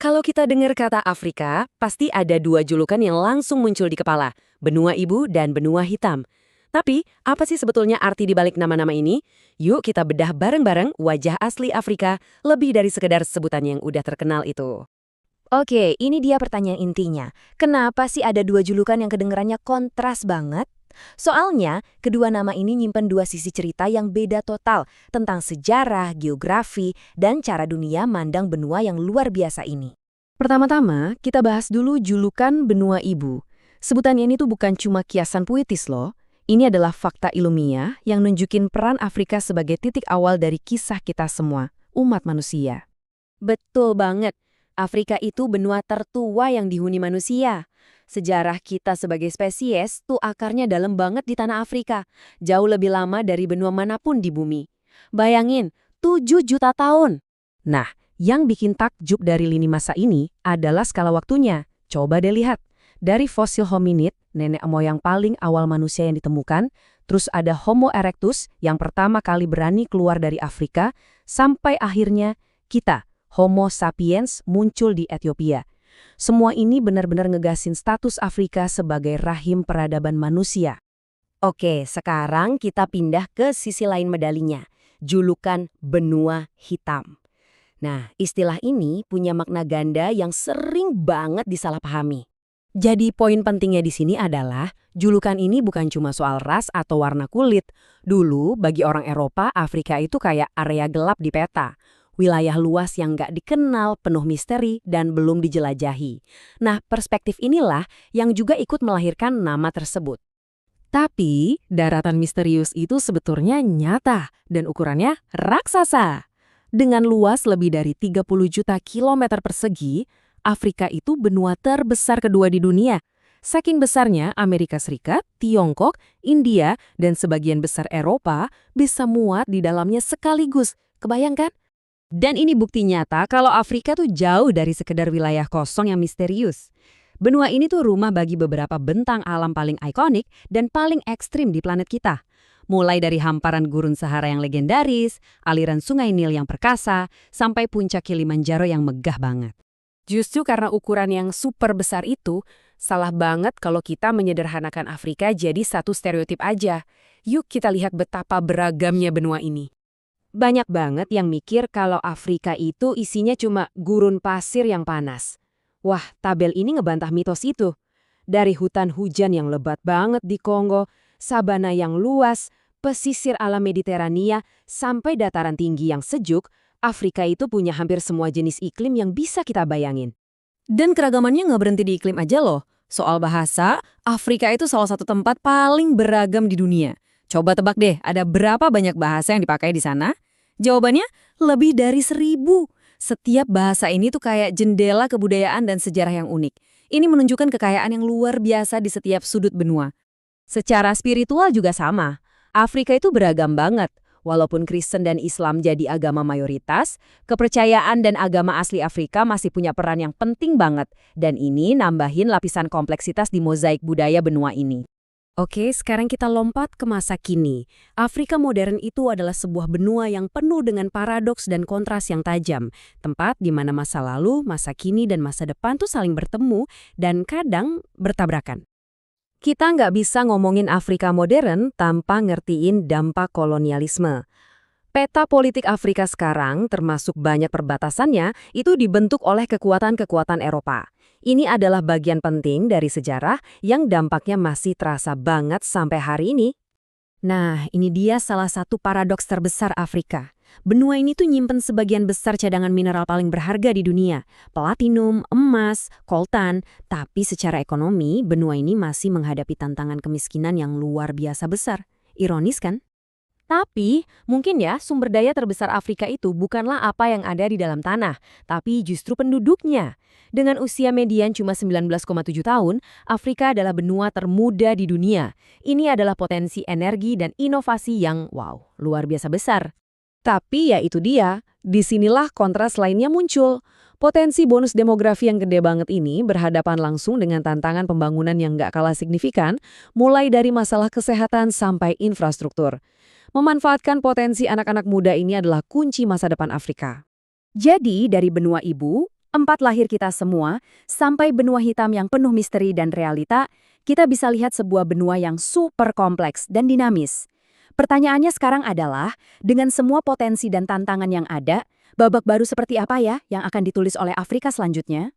Kalau kita dengar kata Afrika, pasti ada dua julukan yang langsung muncul di kepala, benua ibu dan benua hitam. Tapi, apa sih sebetulnya arti di balik nama-nama ini? Yuk kita bedah bareng-bareng wajah asli Afrika lebih dari sekedar sebutan yang udah terkenal itu. Oke, ini dia pertanyaan intinya. Kenapa sih ada dua julukan yang kedengarannya kontras banget? Soalnya, kedua nama ini nyimpen dua sisi cerita yang beda total tentang sejarah, geografi, dan cara dunia mandang benua yang luar biasa ini. Pertama-tama, kita bahas dulu julukan benua ibu. Sebutannya ini tuh bukan cuma kiasan puitis loh. Ini adalah fakta ilmiah yang nunjukin peran Afrika sebagai titik awal dari kisah kita semua, umat manusia. Betul banget. Afrika itu benua tertua yang dihuni manusia. Sejarah kita sebagai spesies tuh akarnya dalam banget di tanah Afrika. Jauh lebih lama dari benua manapun di bumi. Bayangin, 7 juta tahun. Nah, yang bikin takjub dari lini masa ini adalah skala waktunya. Coba deh lihat. Dari fosil hominid, nenek moyang paling awal manusia yang ditemukan, terus ada Homo erectus yang pertama kali berani keluar dari Afrika, sampai akhirnya kita, Homo sapiens, muncul di Ethiopia. Semua ini benar-benar ngegasin status Afrika sebagai rahim peradaban manusia. Oke, sekarang kita pindah ke sisi lain medalinya. Julukan benua hitam. Nah, istilah ini punya makna ganda yang sering banget disalahpahami. Jadi poin pentingnya di sini adalah, julukan ini bukan cuma soal ras atau warna kulit. Dulu, bagi orang Eropa, Afrika itu kayak area gelap di peta. Wilayah luas yang nggak dikenal, penuh misteri, dan belum dijelajahi. Nah, perspektif inilah yang juga ikut melahirkan nama tersebut. Tapi, daratan misterius itu sebetulnya nyata dan ukurannya raksasa. Dengan luas lebih dari 30 juta kilometer persegi, Afrika itu benua terbesar kedua di dunia. Saking besarnya, Amerika Serikat, Tiongkok, India, dan sebagian besar Eropa bisa muat di dalamnya sekaligus. Kebayangkan? Dan ini bukti nyata kalau Afrika tuh jauh dari sekedar wilayah kosong yang misterius. Benua ini tuh rumah bagi beberapa bentang alam paling ikonik dan paling ekstrim di planet kita. Mulai dari hamparan gurun Sahara yang legendaris, aliran sungai Nil yang perkasa, sampai puncak Kilimanjaro yang megah banget. Justru karena ukuran yang super besar itu, salah banget kalau kita menyederhanakan Afrika jadi satu stereotip aja. Yuk kita lihat betapa beragamnya benua ini. Banyak banget yang mikir kalau Afrika itu isinya cuma gurun pasir yang panas. Wah, tabel ini ngebantah mitos itu. Dari hutan hujan yang lebat banget di Kongo, sabana yang luas, pesisir alam Mediterania, sampai dataran tinggi yang sejuk, Afrika itu punya hampir semua jenis iklim yang bisa kita bayangin. Dan keragamannya nggak berhenti di iklim aja loh. Soal bahasa, Afrika itu salah satu tempat paling beragam di dunia. Coba tebak deh, ada berapa banyak bahasa yang dipakai di sana? Jawabannya, lebih dari 1.000. Setiap bahasa ini tuh kayak jendela kebudayaan dan sejarah yang unik. Ini menunjukkan kekayaan yang luar biasa di setiap sudut benua. Secara spiritual juga sama. Afrika itu beragam banget. Walaupun Kristen dan Islam jadi agama mayoritas, kepercayaan dan agama asli Afrika masih punya peran yang penting banget. Dan ini nambahin lapisan kompleksitas di mozaik budaya benua ini. Oke, sekarang kita lompat ke masa kini. Afrika modern itu adalah sebuah benua yang penuh dengan paradoks dan kontras yang tajam. Tempat di mana masa lalu, masa kini, dan masa depan tuh saling bertemu dan kadang bertabrakan. Kita nggak bisa ngomongin Afrika modern tanpa ngertiin dampak kolonialisme. Peta politik Afrika sekarang, termasuk banyak perbatasannya, itu dibentuk oleh kekuatan-kekuatan Eropa. Ini adalah bagian penting dari sejarah yang dampaknya masih terasa banget sampai hari ini. Nah, ini dia salah satu paradoks terbesar Afrika. Benua ini tuh nyimpen sebagian besar cadangan mineral paling berharga di dunia. Platinum, emas, koltan. Tapi secara ekonomi, benua ini masih menghadapi tantangan kemiskinan yang luar biasa besar. Ironis kan? Tapi, mungkin ya sumber daya terbesar Afrika itu bukanlah apa yang ada di dalam tanah, tapi justru penduduknya. Dengan usia median cuma 19,7 tahun, Afrika adalah benua termuda di dunia. Ini adalah potensi energi dan inovasi yang, wow, luar biasa besar. Tapi ya itu dia, disinilah kontras lainnya muncul. Potensi bonus demografi yang gede banget ini berhadapan langsung dengan tantangan pembangunan yang nggak kalah signifikan, mulai dari masalah kesehatan sampai infrastruktur. Memanfaatkan potensi anak-anak muda ini adalah kunci masa depan Afrika. Jadi, dari benua ibu, empat lahir kita semua, sampai benua hitam yang penuh misteri dan realita, kita bisa lihat sebuah benua yang super kompleks dan dinamis. Pertanyaannya sekarang adalah, dengan semua potensi dan tantangan yang ada, babak baru seperti apa ya yang akan ditulis oleh Afrika selanjutnya?